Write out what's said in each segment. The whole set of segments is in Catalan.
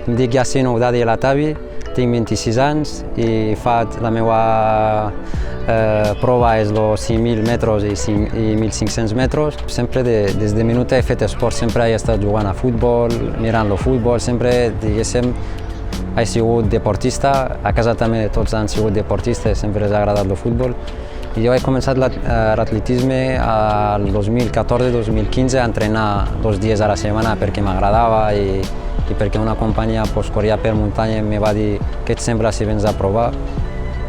Em dic Yassine Oudadi El Atabi, tinc 26 anys i la meva prova és els 5.000 metres i 1.500 metres. Sempre des de minut he fet esport, sempre he estat jugant a futbol, mirant el futbol, sempre, diguéssim, he sigut deportista. A casa també tots han sigut deportistes, sempre els ha agradat el futbol. I jo he començat l'atletisme al 2014-2015 a entrenar 2 dies a la setmana perquè m'agradava i perquè una companya corria per muntanya i em va dir què et sembla si vens a provar.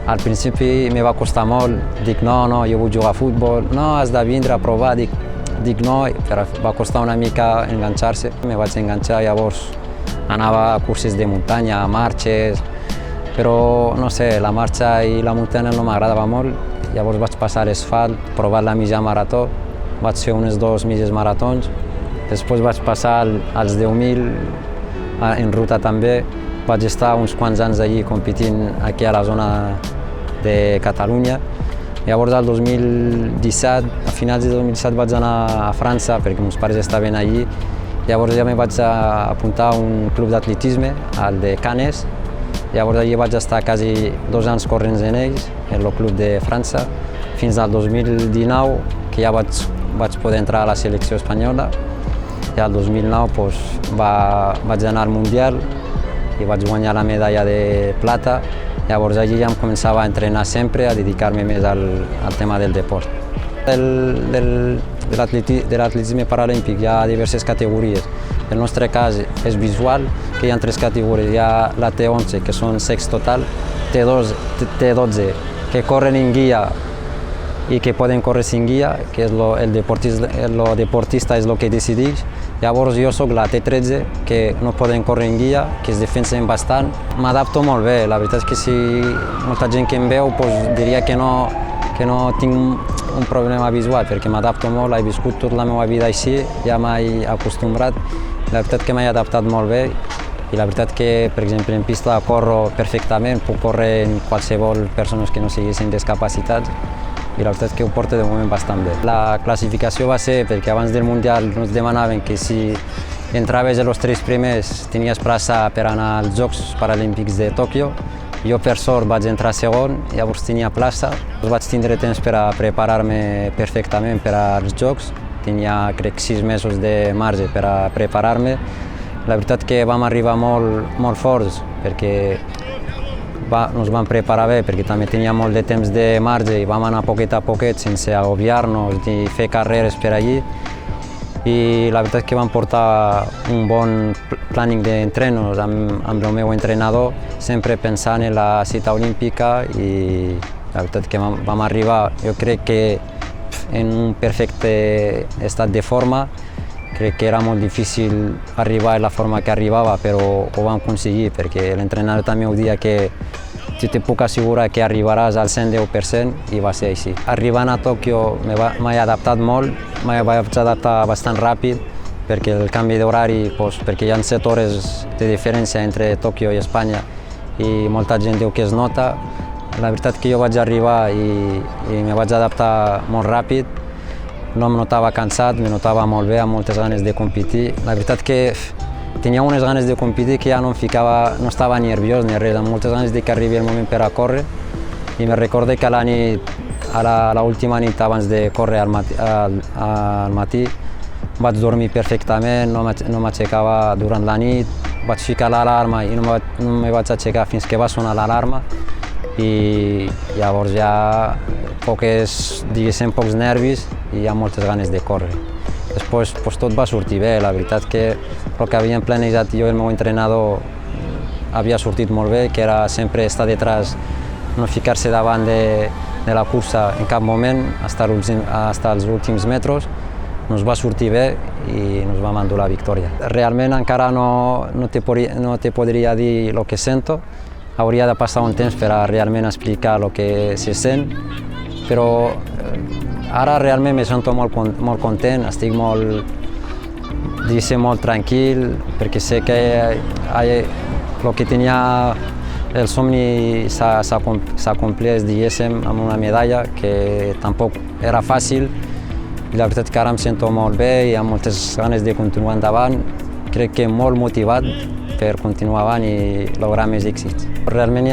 Al principi me va costar molt, dic no, jo vull jugar a futbol, no, has de vindre a provar, dic no, però va costar una mica enganxar-se. Me vaig enganxar, llavors anava a curses de muntanya, a marxes, però no sé, la marxa i la muntanya no m'agradava molt. Llavors vaig passar a l'asfalt, provar la mitja marató, vaig fer unes 2 mitges maratons, després vaig passar als 10.000 en ruta també, vaig estar uns quants anys allí competint aquí a la zona de Catalunya. Llavors al 2017, a finals de 2017 vaig anar a França perquè meus pares estaven allí. Llavors ja me vaig apuntar a un club d'atletisme, al de Canes. Llavors allí vaig estar quasi 2 anys corrents en ells, en el club de França, fins al 2019, que ja vaig poder entrar a la selecció espanyola. I al 2009 vaig anar al Mundial i vaig guanyar la medalla de plata. Llavors allí ja em començava a entrenar sempre, a dedicar-me més al tema del deport. De l'atletisme paralímpic hi ha diverses categories. El nostre cas és visual, que hi ha 3 categories. Hi ha la T11, que són sex total, T12, que corren en guia i que poden córrer sin guia, que és el deportista és el que decideix. Llavors jo soc la T13, que no poden córrer en guia, que es defensen bastant. M'adapto molt bé, la veritat és que si molta gent que em veu diria que no tinc un problema visual, perquè m'adapto molt, he viscut tota la meva vida així, ja m'he acostumbrat. La veritat que m'he adaptat molt bé i la veritat que, per exemple, en pista corro perfectament, puc córrer en qualsevol persones que no siguessin discapacitats i la veritat que ho porto de moment bastant bé. La classificació va ser perquè abans del Mundial ens demanaven que si entraves els 3 primers tenies plaça per anar als Jocs Paralímpics de Tòquio. Jo per sort vaig entrar segon, llavors tenia plaça. Vaig tindre temps per a preparar-me perfectament per als Jocs. Tenia, crec, 6 mesos de marge per a preparar-me. La veritat que vam arribar molt forts perquè ens vam preparar bé, perquè també tenia molt de temps de marge i vam anar poquet a poquet sense agobiar-nos ni fer carreres per allí. I la veritat que vam portar un bon planning d'entrenos amb el meu entrenador, sempre pensant en la cita olímpica i la veritat que vam arribar, jo crec que en un perfecte estat de forma. Crec que era molt difícil arribar a la forma que arribava, però ho vam aconseguir perquè l'entrenador també ho deia que te puc assegurar que arribaràs al 110% i va ser així. Arribant a Tòquio m'he adaptat molt, m'he adaptat bastant ràpid perquè el canvi d'horari, perquè hi ha 7 hores de diferència entre Tòquio i Espanya i molta gent diu que es nota. La veritat que jo vaig arribar i me vaig adaptar molt ràpid. No em notava cansat, me notava molt bé, amb moltes ganes de competir. La veritat que tenia unes ganes de competir que ja no estava nerviós ni res, amb moltes ganes de que arribi el moment per a córrer. I me recordo que a la nit, a l'última nit abans de córrer al matí, vaig dormir perfectament, no m'aixecava durant la nit, vaig ficar l'alarma i no me vaig aixecar fins que va sonar l'alarma. I llavors ja pocs nervis i amb moltes ganes de córrer. Després tot va sortir bé, la veritat que el que havíem planejat jo i el meu entrenador havia sortit molt bé, que era sempre estar detrás, no ficar-se davant de la cursa en cap moment, fins als últims metres. Ens va sortir bé i ens vam endur la victòria. Realment encara no te podria dir el que sento. Hauria de passar un temps per a realment explicar el que se sent, però ara realment me sento molt content, estic molt tranquil, perquè sé que el que tenia el somni s'ha complert, diguéssim, amb una medalla, que tampoc era fàcil. I la veritat que ara em sento molt bé i amb moltes ganes de continuar endavant. Crec que molt motivat per continuar avant i lograr més èxits. Realment,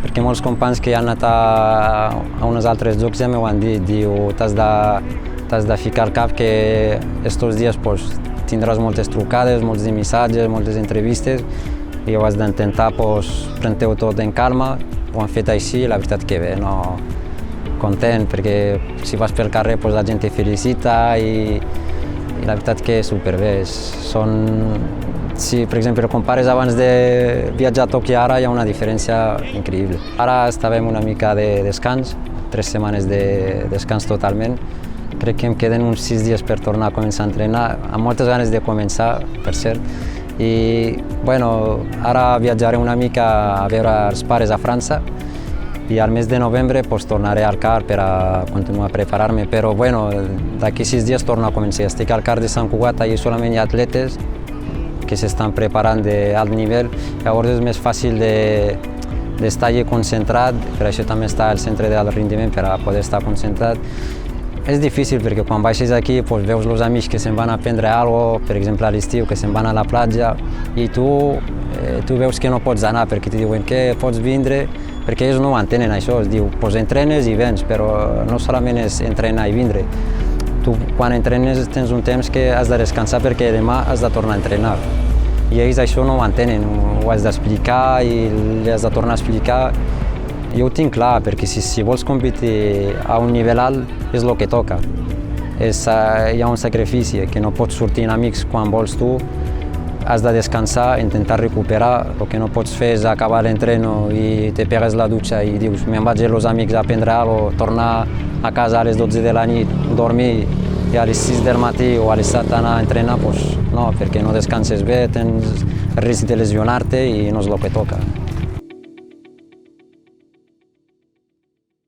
perquè molts companys que han anat a uns altres jocs ja m'ho han dit, diu, t'has de ficar al cap que estos dies pues, tindràs moltes trucades, molts de missatges, moltes entrevistes i ho has d'intentar pues, prendre-ho tot en calma. Ho han fet així, la veritat que bé, no? Content, perquè si vas pel carrer pues, la gent te felicita i la veritat que és superbé. Si, per exemple, compares abans de viatjar a Tòquio ara, hi ha una diferència increïble. Ara estàvem una mica de descans, 3 setmanes de descans totalment. Crec que em queden uns 6 dies per tornar a començar a entrenar, amb moltes ganes de començar, per cert. I, bueno, ara viatjaré una mica a veure els pares a França i al mes de novembre pues, tornaré al CAR per a continuar a preparar-me, però bueno, d'aquí 6 dies torno a començar. Estic al CAR de Sant Cugat, allà solament hi ha atletes que s'estan preparant d'alt nivell, llavors és més fàcil d'estar allà concentrat, per això també està al centre d'alt rendiment per a poder estar concentrat. És difícil perquè quan baixes aquí pues, veus els amics que se'n van a prendre alguna cosa, per exemple a l'estiu, que se'n van a la platja i tu veus que no pots anar perquè te diuen que pots vindre, perquè ells no ho entenen això, es diu, pues entrenes i vens, però no solament és entrenar i vindre. Tu quan entrenes tens un temps que has de descansar perquè demà has de tornar a entrenar. I ells això no ho entenen, ho has d'explicar i li has de tornar a explicar. Jo ho tinc clar, perquè si vols competir a un nivell alt és el que toca. Hi ha un sacrifici, que no pots sortir amb amics quan vols tu, has de descansar, intentar recuperar. El que no pots fer és acabar l'entreno i te pegues la dutxa i dius me'n vaig amb els amics a prendre alguna cosa, tornar a casa a les 12 de la nit, dormir i a les 6 del matí o a les 7 anar a entrenar, doncs no, perquè no descanses bé, tens risc de lesionar-te i no és el que toca.